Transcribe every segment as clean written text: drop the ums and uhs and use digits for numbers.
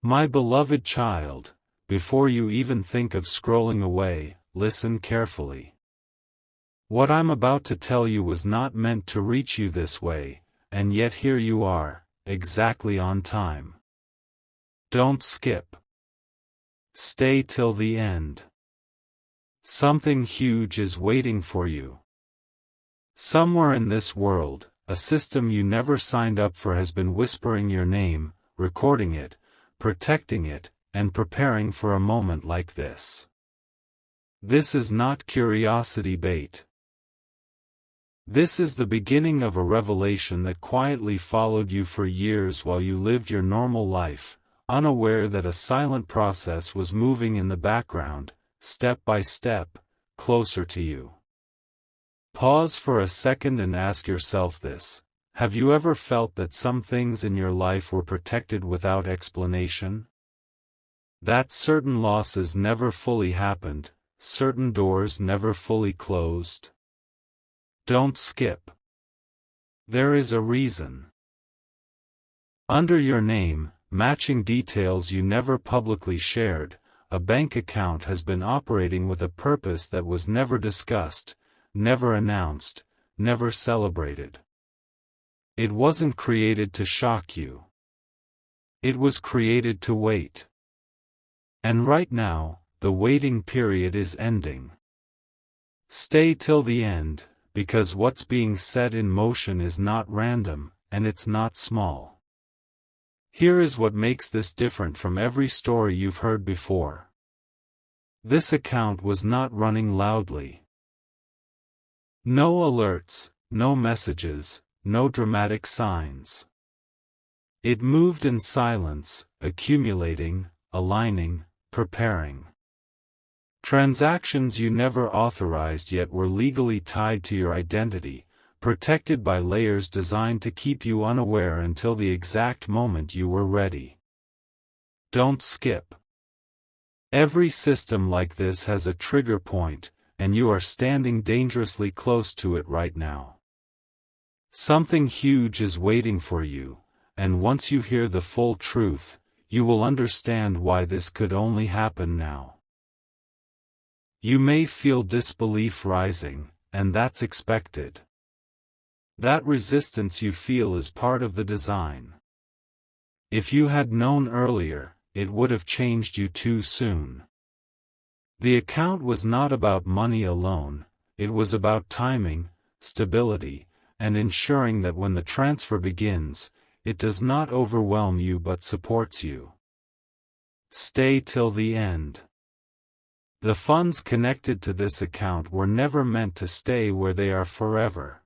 My beloved child, before you even think of scrolling away, listen carefully. What I'm about to tell you was not meant to reach you this way, and yet here you are, exactly on time. Don't skip. Stay till the end. Something huge is waiting for you. Somewhere in this world, a system you never signed up for has been whispering your name, recording it, protecting it, and preparing for a moment like this. This is not curiosity bait. This is the beginning of a revelation that quietly followed you for years while you lived your normal life, unaware that a silent process was moving in the background, step by step, closer to you. Pause for a second and ask yourself this: have you ever felt that some things in your life were protected without explanation? That certain losses never fully happened, certain doors never fully closed? Don't skip. There is a reason. Under your name, matching details you never publicly shared, a bank account has been operating with a purpose that was never discussed, never announced, never celebrated. It wasn't created to shock you. It was created to wait. And right now, the waiting period is ending. Stay till the end, because what's being set in motion is not random, and it's not small. Here is what makes this different from every story you've heard before. This account was not running loudly. No alerts, no messages, no dramatic signs. It moved in silence, accumulating, aligning, preparing. Transactions you never authorized yet were legally tied to your identity, protected by layers designed to keep you unaware until the exact moment you were ready. Don't skip. Every system like this has a trigger point, and you are standing dangerously close to it right now. Something huge is waiting for you, and once you hear the full truth, you will understand why this could only happen now. You may feel disbelief rising, and that's expected. That resistance you feel is part of the design. If you had known earlier, it would have changed you too soon. The account was not about money alone, it was about timing, stability, and ensuring that when the transfer begins, it does not overwhelm you but supports you. Stay till the end. The funds connected to this account were never meant to stay where they are forever.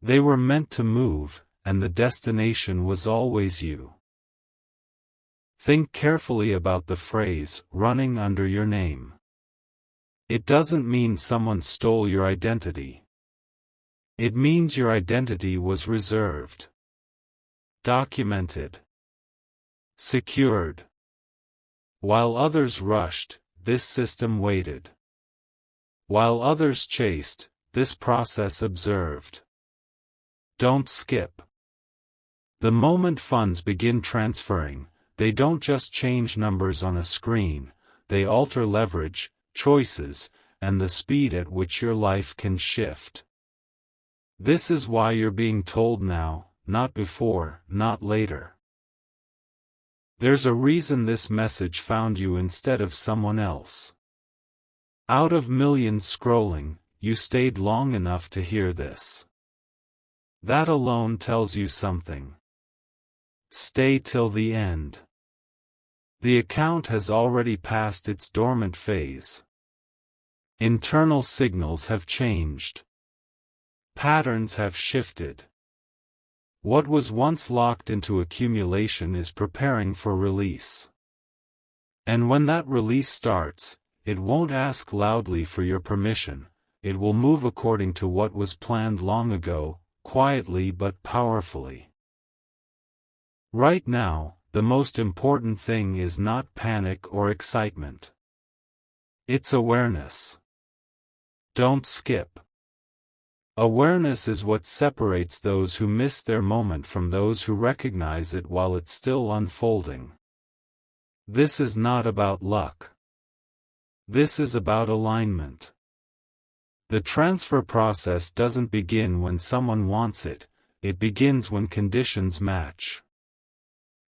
They were meant to move, and the destination was always you. Think carefully about the phrase, running under your name. It doesn't mean someone stole your identity. It means your identity was reserved, documented, secured. While others rushed, this system waited. While others chased, this process observed. Don't skip. The moment funds begin transferring, they don't just change numbers on a screen, they alter leverage, choices, and the speed at which your life can shift. This is why you're being told now, not before, not later. There's a reason this message found you instead of someone else. Out of millions scrolling, you stayed long enough to hear this. That alone tells you something. Stay till the end. The account has already passed its dormant phase. Internal signals have changed. Patterns have shifted. What was once locked into accumulation is preparing for release. And when that release starts, it won't ask loudly for your permission, it will move according to what was planned long ago, quietly but powerfully. Right now, the most important thing is not panic or excitement. It's awareness. Don't skip. Awareness is what separates those who miss their moment from those who recognize it while it's still unfolding. This is not about luck. This is about alignment. The transfer process doesn't begin when someone wants it, it begins when conditions match.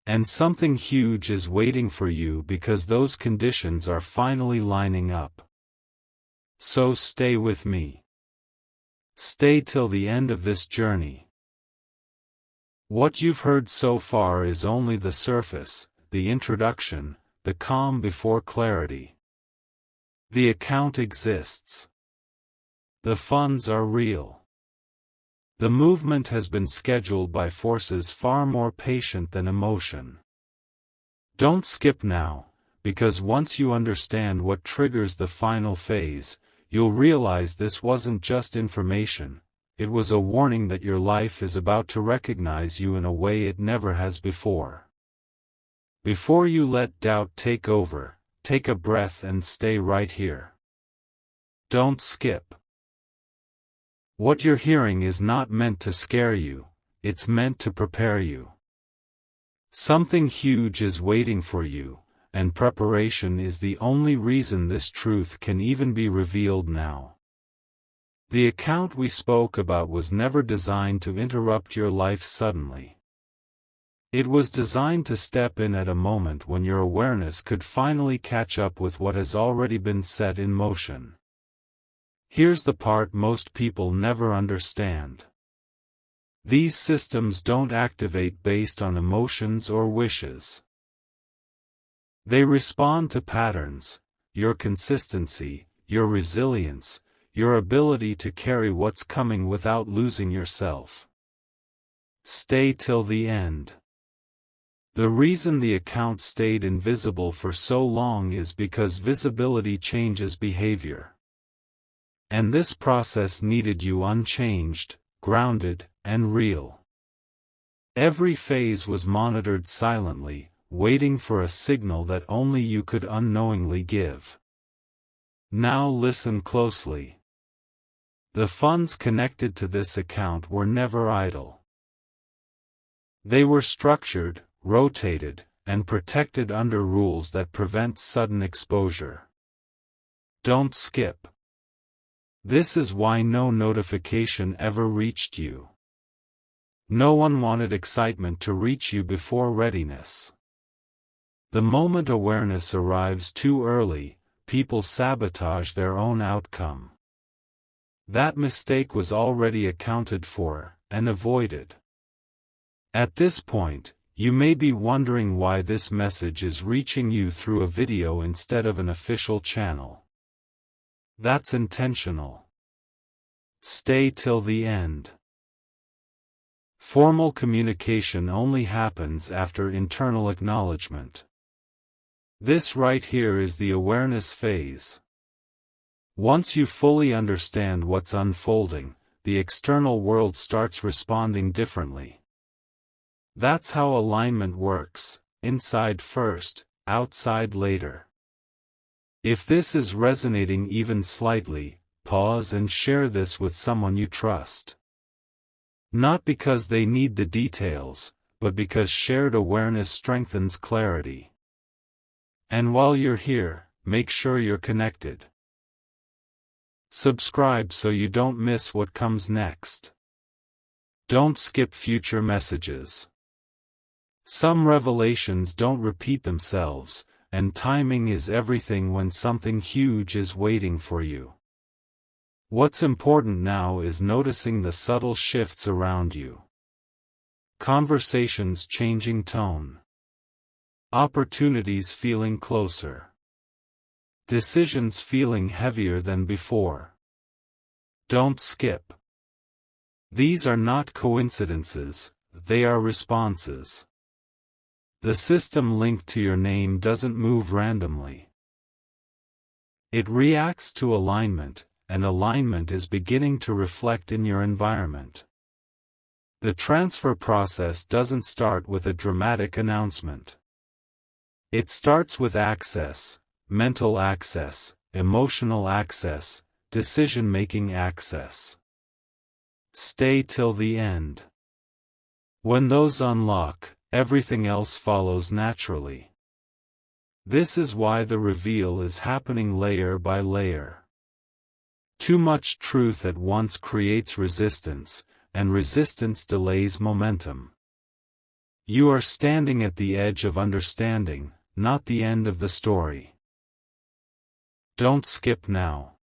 And something huge is waiting for you because those conditions are finally lining up. So stay with me. Stay till the end of this journey. What you've heard so far is only the surface, the introduction, the calm before clarity. The account exists. The funds are real. The movement has been scheduled by forces far more patient than emotion. Don't skip now, because once you understand what triggers the final phase, you'll realize this wasn't just information, it was a warning that your life is about to recognize you in a way it never has before. Before you let doubt take over, take a breath and stay right here. Don't skip. What you're hearing is not meant to scare you, it's meant to prepare you. Something huge is waiting for you, and preparation is the only reason this truth can even be revealed now. The account we spoke about was never designed to interrupt your life suddenly. It was designed to step in at a moment when your awareness could finally catch up with what has already been set in motion. Here's the part most people never understand. These systems don't activate based on emotions or wishes. They respond to patterns, your consistency, your resilience, your ability to carry what's coming without losing yourself. Stay till the end. The reason the account stayed invisible for so long is because visibility changes behavior. And this process needed you unchanged, grounded, and real. Every phase was monitored silently, waiting for a signal that only you could unknowingly give. Now listen closely. The funds connected to this account were never idle. They were structured, rotated, and protected under rules that prevent sudden exposure. Don't skip. This is why no notification ever reached you. No one wanted excitement to reach you before readiness. The moment awareness arrives too early, people sabotage their own outcome. That mistake was already accounted for, and avoided. At this point, you may be wondering why this message is reaching you through a video instead of an official channel. That's intentional. Stay till the end. Formal communication only happens after internal acknowledgement. This right here is the awareness phase. Once you fully understand what's unfolding, the external world starts responding differently. That's how alignment works, inside first, outside later. If this is resonating even slightly, pause and share this with someone you trust. Not because they need the details, but because shared awareness strengthens clarity. And while you're here, make sure you're connected. Subscribe so you don't miss what comes next. Don't skip future messages. Some revelations don't repeat themselves, and timing is everything when something huge is waiting for you. What's important now is noticing the subtle shifts around you. Conversations changing tone. Opportunities feeling closer. Decisions feeling heavier than before. Don't skip. These are not coincidences, they are responses. The system linked to your name doesn't move randomly. It reacts to alignment, and alignment is beginning to reflect in your environment. The transfer process doesn't start with a dramatic announcement. It starts with access, mental access, emotional access, decision-making access. Stay till the end. When those unlock, everything else follows naturally. This is why the reveal is happening layer by layer. Too much truth at once creates resistance, and resistance delays momentum. You are standing at the edge of understanding, not the end of the story. Don't skip now.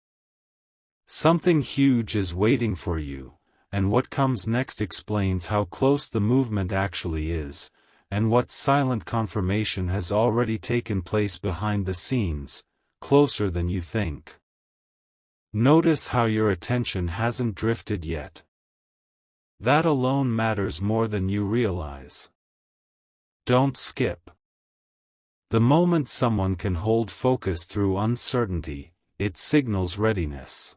Something huge is waiting for you, and what comes next explains how close the movement actually is, and what silent confirmation has already taken place behind the scenes, closer than you think. Notice how your attention hasn't drifted yet. That alone matters more than you realize. Don't skip. The moment someone can hold focus through uncertainty, it signals readiness.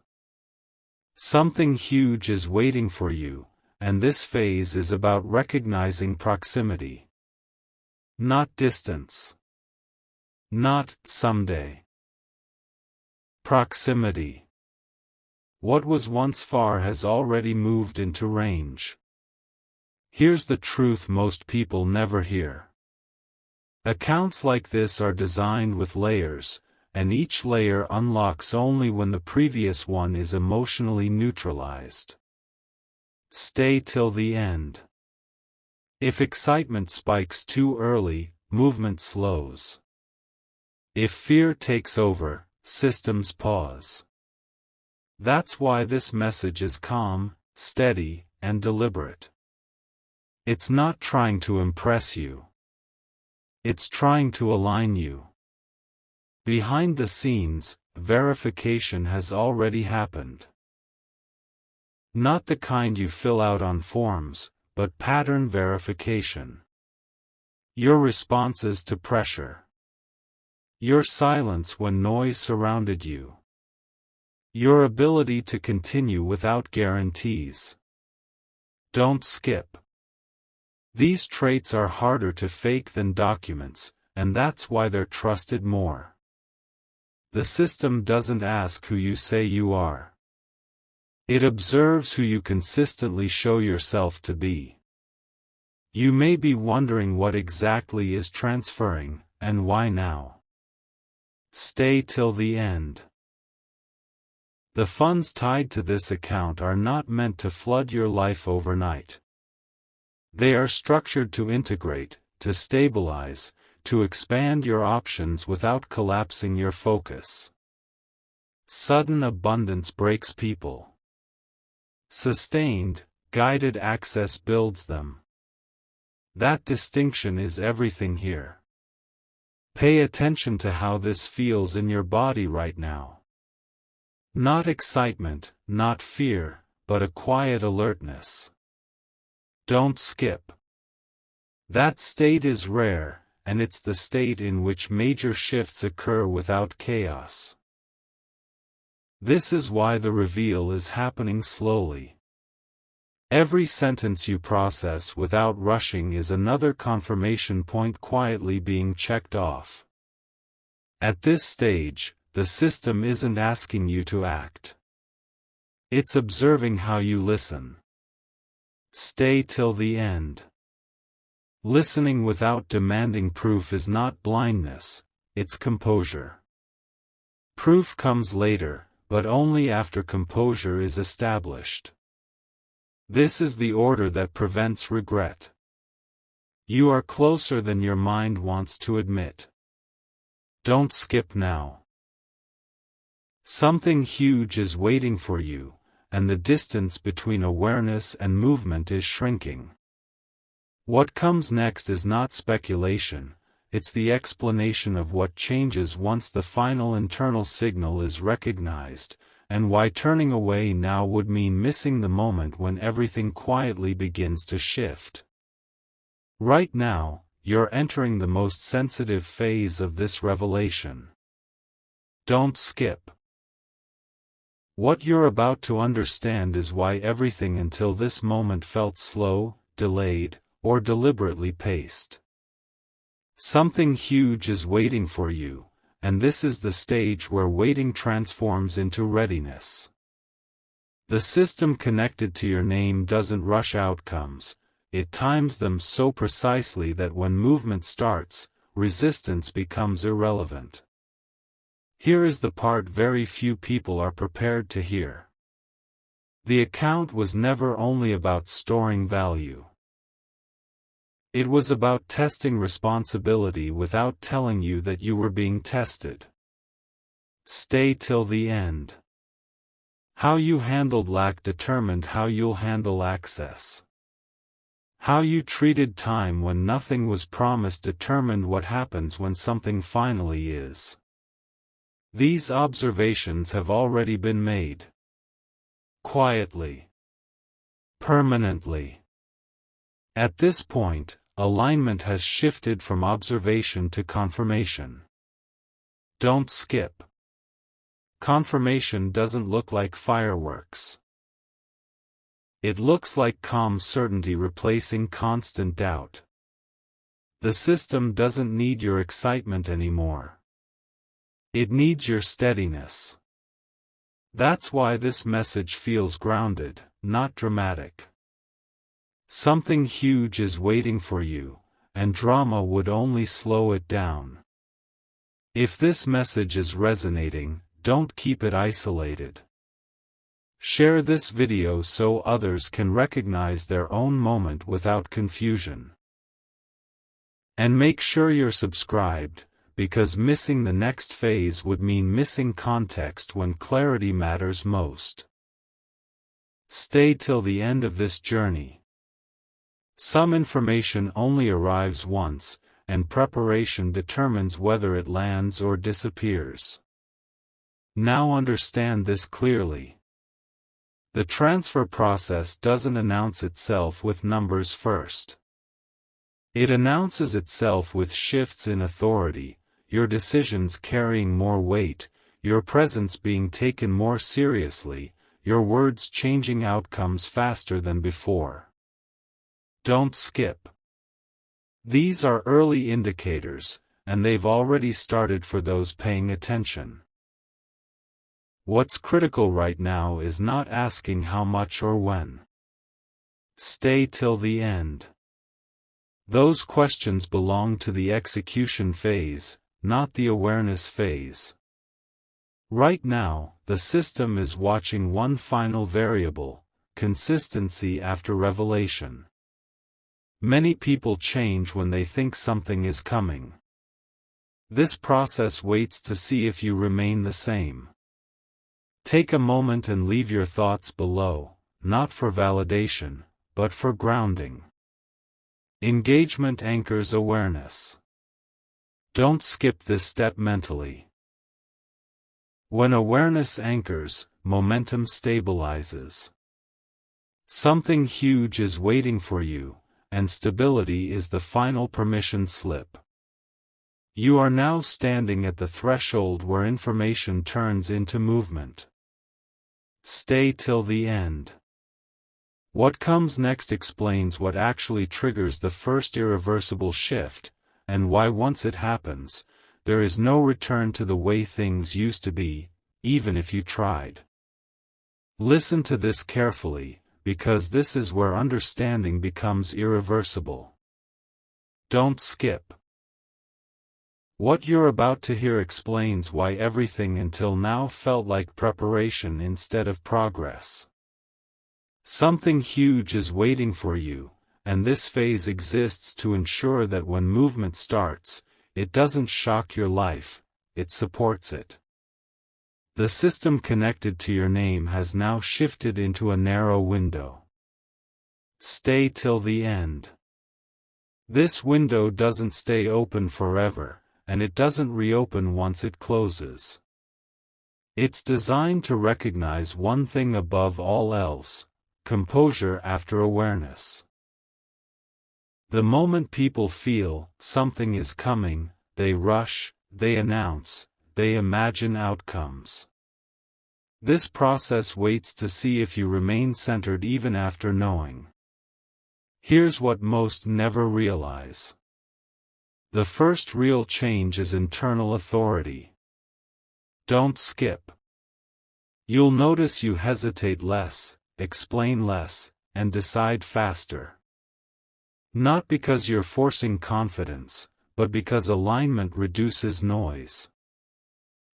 Something huge is waiting for you, and this phase is about recognizing proximity. Not distance. Not someday. Proximity. What was once far has already moved into range. Here's the truth most people never hear. Accounts like this are designed with layers, and each layer unlocks only when the previous one is emotionally neutralized. Stay till the end. If excitement spikes too early, movement slows. If fear takes over, systems pause. That's why this message is calm, steady, and deliberate. It's not trying to impress you. It's trying to align you. Behind the scenes, verification has already happened. Not the kind you fill out on forms, but pattern verification. Your responses to pressure. Your silence when noise surrounded you. Your ability to continue without guarantees. Don't skip. These traits are harder to fake than documents, and that's why they're trusted more. The system doesn't ask who you say you are. It observes who you consistently show yourself to be. You may be wondering what exactly is transferring, and why now. Stay till the end. The funds tied to this account are not meant to flood your life overnight. They are structured to integrate, to stabilize, to expand your options without collapsing your focus. Sudden abundance breaks people. Sustained, guided access builds them. That distinction is everything here. Pay attention to how this feels in your body right now. Not excitement, not fear, but a quiet alertness. Don't skip. That state is rare, and it's the state in which major shifts occur without chaos. This is why the reveal is happening slowly. Every sentence you process without rushing is another confirmation point quietly being checked off. At this stage, the system isn't asking you to act. It's observing how you listen. Stay till the end. Listening without demanding proof is not blindness, it's composure. Proof comes later, but only after composure is established. This is the order that prevents regret. You are closer than your mind wants to admit. Don't skip now. Something huge is waiting for you, and the distance between awareness and movement is shrinking. What comes next is not speculation, it's the explanation of what changes once the final internal signal is recognized, and why turning away now would mean missing the moment when everything quietly begins to shift. Right now, you're entering the most sensitive phase of this revelation. Don't skip. What you're about to understand is why everything until this moment felt slow, delayed, or deliberately paced. Something huge is waiting for you, and this is the stage where waiting transforms into readiness. The system connected to your name doesn't rush outcomes, it times them so precisely that when movement starts, resistance becomes irrelevant. Here is the part very few people are prepared to hear. The account was never only about storing value. It was about testing responsibility without telling you that you were being tested. Stay till the end. How you handled lack determined how you'll handle access. How you treated time when nothing was promised determined what happens when something finally is. These observations have already been made. Quietly. Permanently. At this point, alignment has shifted from observation to confirmation. Don't skip. Confirmation doesn't look like fireworks. It looks like calm certainty replacing constant doubt. The system doesn't need your excitement anymore. It needs your steadiness. That's why this message feels grounded, not dramatic. Something huge is waiting for you, and drama would only slow it down. If this message is resonating, don't keep it isolated. Share this video so others can recognize their own moment without confusion. And make sure you're subscribed, because missing the next phase would mean missing context when clarity matters most. Stay till the end of this journey. Some information only arrives once, and preparation determines whether it lands or disappears. Now understand this clearly. The transfer process doesn't announce itself with numbers first. It announces itself with shifts in authority, your decisions carrying more weight, your presence being taken more seriously, your words changing outcomes faster than before. Don't skip. These are early indicators, and they've already started for those paying attention. What's critical right now is not asking how much or when. Stay till the end. Those questions belong to the execution phase, not the awareness phase. Right now, the system is watching one final variable: consistency after revelation. Many people change when they think something is coming. This process waits to see if you remain the same. Take a moment and leave your thoughts below, not for validation, but for grounding. Engagement anchors awareness. Don't skip this step mentally. When awareness anchors, momentum stabilizes. Something huge is waiting for you, and stability is the final permission slip. You are now standing at the threshold where information turns into movement. Stay till the end. What comes next explains what actually triggers the first irreversible shift, and why once it happens, there is no return to the way things used to be, even if you tried. Listen to this carefully, because this is where understanding becomes irreversible. Don't skip. What you're about to hear explains why everything until now felt like preparation instead of progress. Something huge is waiting for you, and this phase exists to ensure that when movement starts, it doesn't shock your life, it supports it. The system connected to your name has now shifted into a narrow window. Stay till the end. This window doesn't stay open forever, and it doesn't reopen once it closes. It's designed to recognize one thing above all else: composure after awareness. The moment people feel something is coming, they rush, they announce, they imagine outcomes. This process waits to see if you remain centered even after knowing. Here's what most never realize. The first real change is internal authority. Don't skip. You'll notice you hesitate less, explain less, and decide faster. Not because you're forcing confidence, but because alignment reduces noise.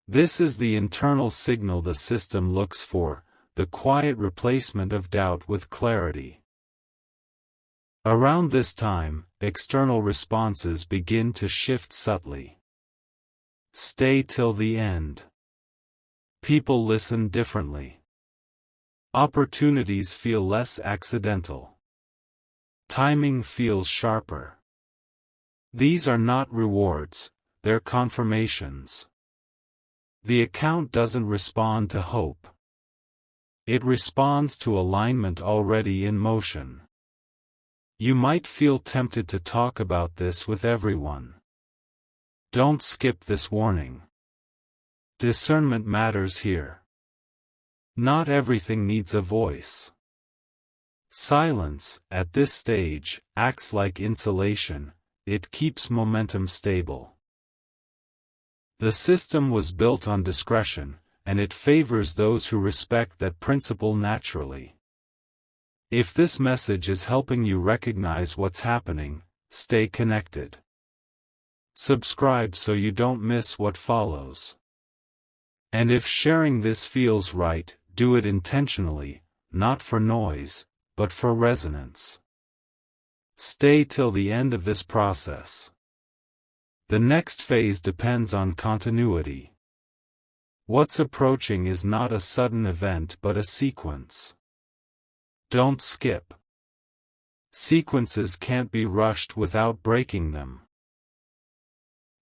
This is the internal signal the system looks for, the quiet replacement of doubt with clarity. Around this time, external responses begin to shift subtly. Stay till the end. People listen differently. Opportunities feel less accidental. Timing feels sharper. These are not rewards, they're confirmations. The account doesn't respond to hope. It responds to alignment already in motion. You might feel tempted to talk about this with everyone. Don't skip this warning. Discernment matters here. Not everything needs a voice. Silence, at this stage, acts like insulation. It keeps momentum stable. The system was built on discretion, and it favors those who respect that principle naturally. If this message is helping you recognize what's happening, stay connected. Subscribe so you don't miss what follows. And if sharing this feels right, do it intentionally, not for noise, but for resonance. Stay till the end of this process. The next phase depends on continuity. What's approaching is not a sudden event but a sequence. Don't skip. Sequences can't be rushed without breaking them.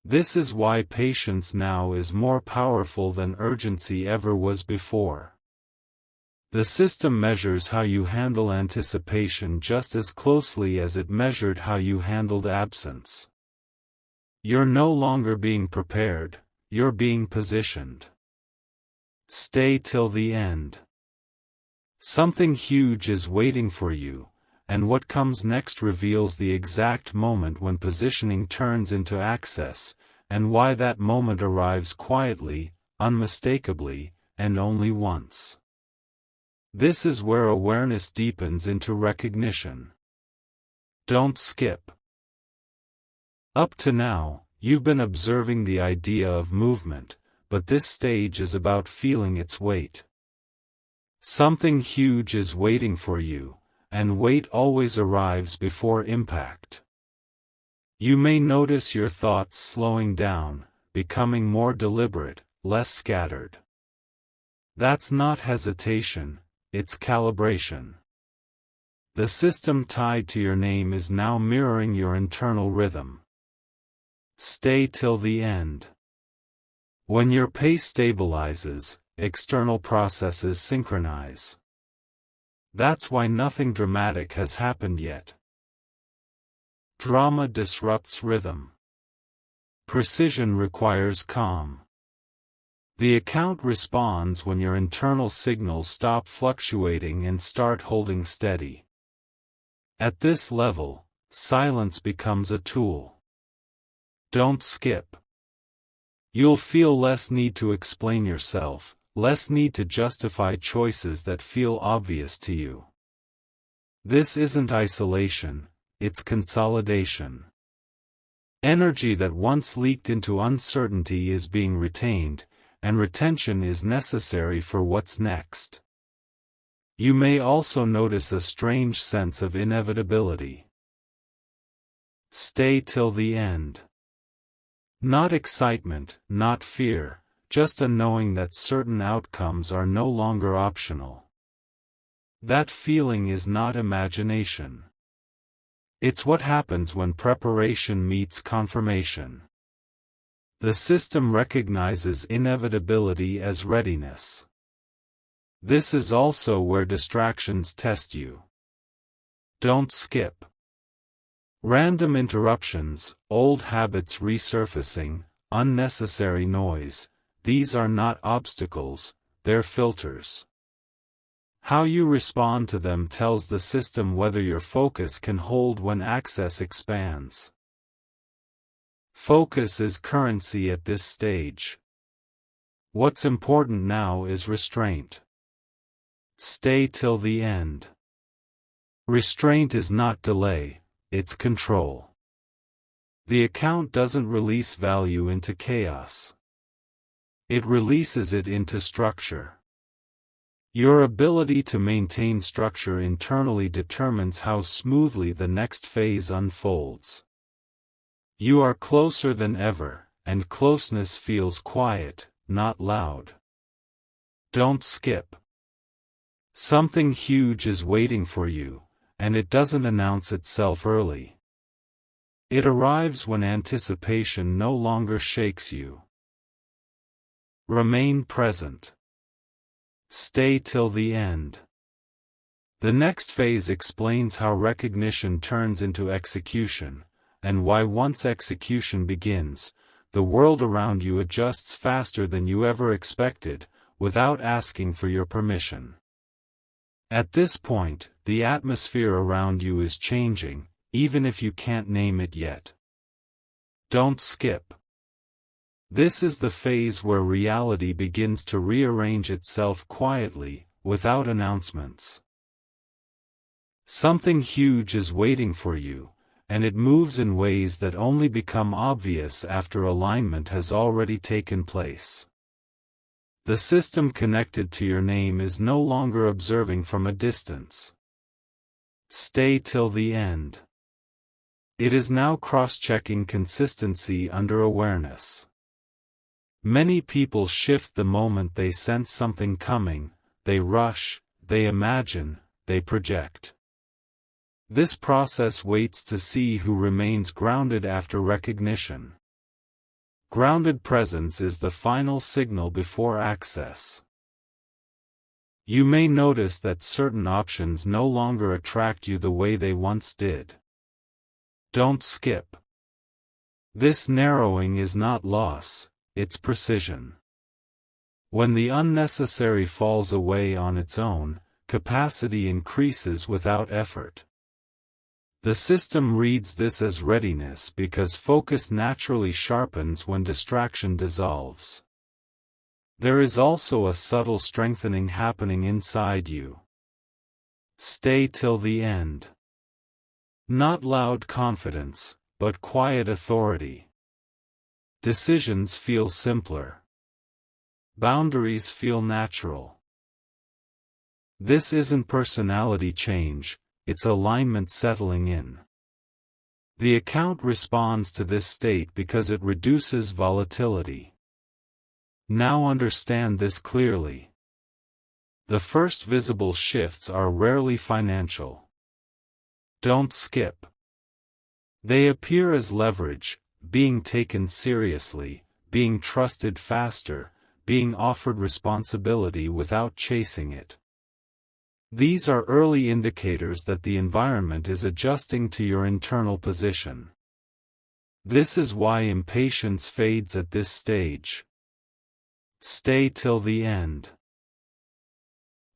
This is why patience now is more powerful than urgency ever was before. The system measures how you handle anticipation just as closely as it measured how you handled absence. You're no longer being prepared, you're being positioned. Stay till the end. Something huge is waiting for you, and what comes next reveals the exact moment when positioning turns into access, and why that moment arrives quietly, unmistakably, and only once. This is where awareness deepens into recognition. Don't skip. Up to now, you've been observing the idea of movement, but this stage is about feeling its weight. Something huge is waiting for you, and weight always arrives before impact. You may notice your thoughts slowing down, becoming more deliberate, less scattered. That's not hesitation, it's calibration. The system tied to your name is now mirroring your internal rhythm. Stay till the end. When your pace stabilizes, external processes synchronize. That's why nothing dramatic has happened yet. Drama disrupts rhythm. Precision requires calm. The account responds when your internal signals stop fluctuating and start holding steady. At this level, silence becomes a tool. Don't skip. You'll feel less need to explain yourself, less need to justify choices that feel obvious to you. This isn't isolation, it's consolidation. Energy that once leaked into uncertainty is being retained, and retention is necessary for what's next. You may also notice a strange sense of inevitability. Stay till the end. Not excitement, not fear, just a knowing that certain outcomes are no longer optional. That feeling is not imagination. It's what happens when preparation meets confirmation. The system recognizes inevitability as readiness. This is also where distractions test you. Don't skip. Random interruptions, old habits resurfacing, unnecessary noise, these are not obstacles, they're filters. How you respond to them tells the system whether your focus can hold when access expands. Focus is currency at this stage. What's important now is restraint. Stay till the end. Restraint is not delay, it's control. The account doesn't release value into chaos. It releases it into structure. Your ability to maintain structure internally determines how smoothly the next phase unfolds. You are closer than ever, and closeness feels quiet, not loud. Don't skip. Something huge is waiting for you, and it doesn't announce itself early. It arrives when anticipation no longer shakes you. Remain present. Stay till the end. The next phase explains how recognition turns into execution, and why once execution begins, the world around you adjusts faster than you ever expected, without asking for your permission. At this point, the atmosphere around you is changing, even if you can't name it yet. Don't skip. This is the phase where reality begins to rearrange itself quietly, without announcements. Something huge is waiting for you, and it moves in ways that only become obvious after alignment has already taken place. The system connected to your name is no longer observing from a distance. Stay till the end. It is now cross-checking consistency under awareness. Many people shift the moment they sense something coming, they rush, they imagine, they project. This process waits to see who remains grounded after recognition. Grounded presence is the final signal before access. You may notice that certain options no longer attract you the way they once did. Don't skip. This narrowing is not loss, it's precision. When the unnecessary falls away on its own, capacity increases without effort. The system reads this as readiness because focus naturally sharpens when distraction dissolves. There is also a subtle strengthening happening inside you. Stay till the end. Not loud confidence, but quiet authority. Decisions feel simpler. Boundaries feel natural. This isn't personality change, it's alignment settling in. The account responds to this state because it reduces volatility. Now understand this clearly. The first visible shifts are rarely financial. Don't skip. They appear as leverage, being taken seriously, being trusted faster, being offered responsibility without chasing it. These are early indicators that the environment is adjusting to your internal position. This is why impatience fades at this stage. Stay till the end.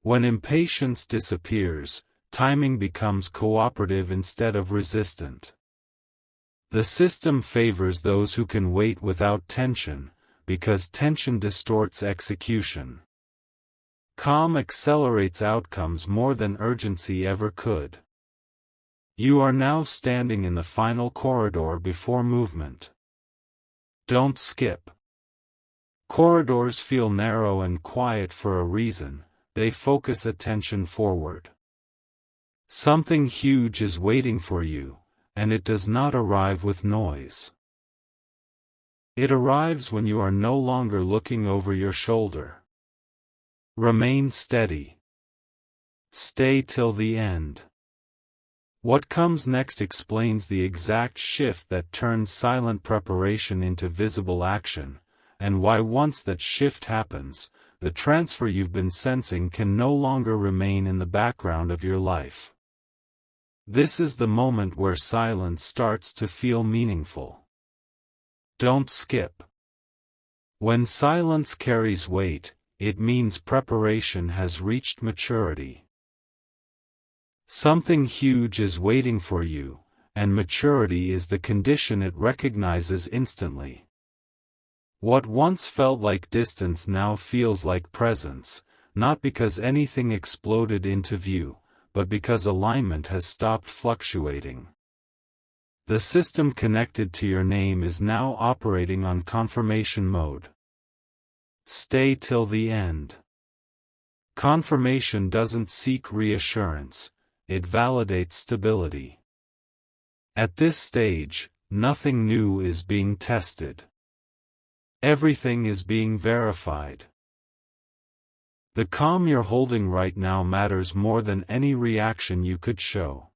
When impatience disappears, timing becomes cooperative instead of resistant. The system favors those who can wait without tension, because tension distorts execution. Calm accelerates outcomes more than urgency ever could. You are now standing in the final corridor before movement. Don't skip. Corridors feel narrow and quiet for a reason, they focus attention forward. Something huge is waiting for you, and it does not arrive with noise. It arrives when you are no longer looking over your shoulder. Remain steady. Stay till the end. What comes next explains the exact shift that turns silent preparation into visible action, and why once that shift happens, the transfer you've been sensing can no longer remain in the background of your life. This is the moment where silence starts to feel meaningful. Don't skip. When silence carries weight, it means preparation has reached maturity. Something huge is waiting for you, and maturity is the condition it recognizes instantly. What once felt like distance now feels like presence, not because anything exploded into view, but because alignment has stopped fluctuating. The system connected to your name is now operating on confirmation mode. Stay till the end. Confirmation doesn't seek reassurance, it validates stability. At this stage, nothing new is being tested. Everything is being verified. The calm you're holding right now matters more than any reaction you could show.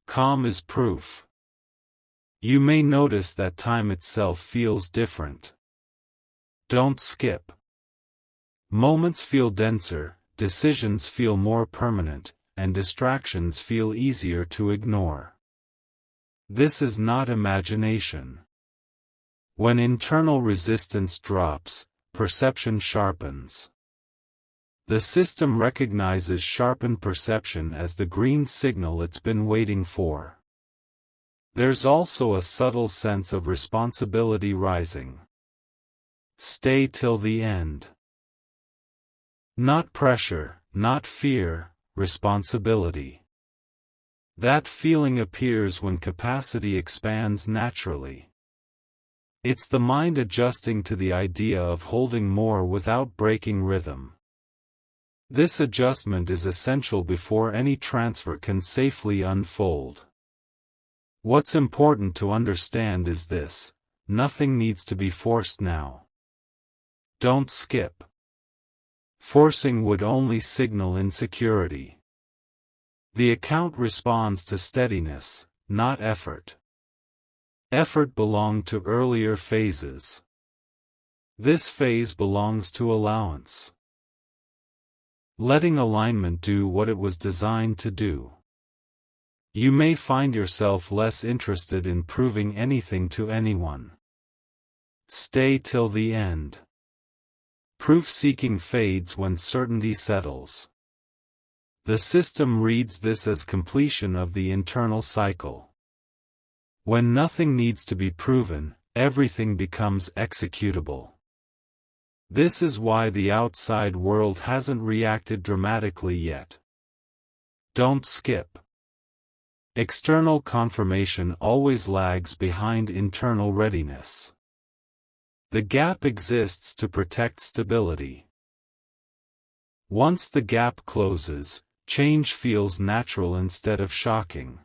Calm is proof. You may notice that time itself feels different. Don't skip. Moments feel denser, decisions feel more permanent, and distractions feel easier to ignore. This is not imagination. When internal resistance drops, perception sharpens. The system recognizes sharpened perception as the green signal it's been waiting for. There's also a subtle sense of responsibility rising. Stay till the end. Not pressure, not fear, responsibility. That feeling appears when capacity expands naturally. It's the mind adjusting to the idea of holding more without breaking rhythm. This adjustment is essential before any transfer can safely unfold. What's important to understand is this: nothing needs to be forced now. Don't skip. Forcing would only signal insecurity. The account responds to steadiness, not effort. Effort belonged to earlier phases. This phase belongs to allowance. Letting alignment do what it was designed to do. You may find yourself less interested in proving anything to anyone. Stay till the end. Proof-seeking fades when certainty settles. The system reads this as completion of the internal cycle. When nothing needs to be proven, everything becomes executable. This is why the outside world hasn't reacted dramatically yet. Don't skip. External confirmation always lags behind internal readiness. The gap exists to protect stability. Once the gap closes, change feels natural instead of shocking.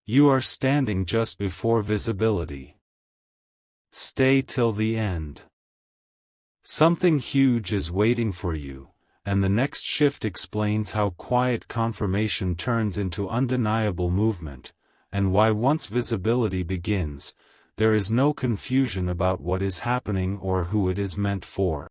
You are standing just before visibility. Stay till the end. Something huge is waiting for you, and the next shift explains how quiet confirmation turns into undeniable movement, and why once visibility begins, there is no confusion about what is happening or who it is meant for.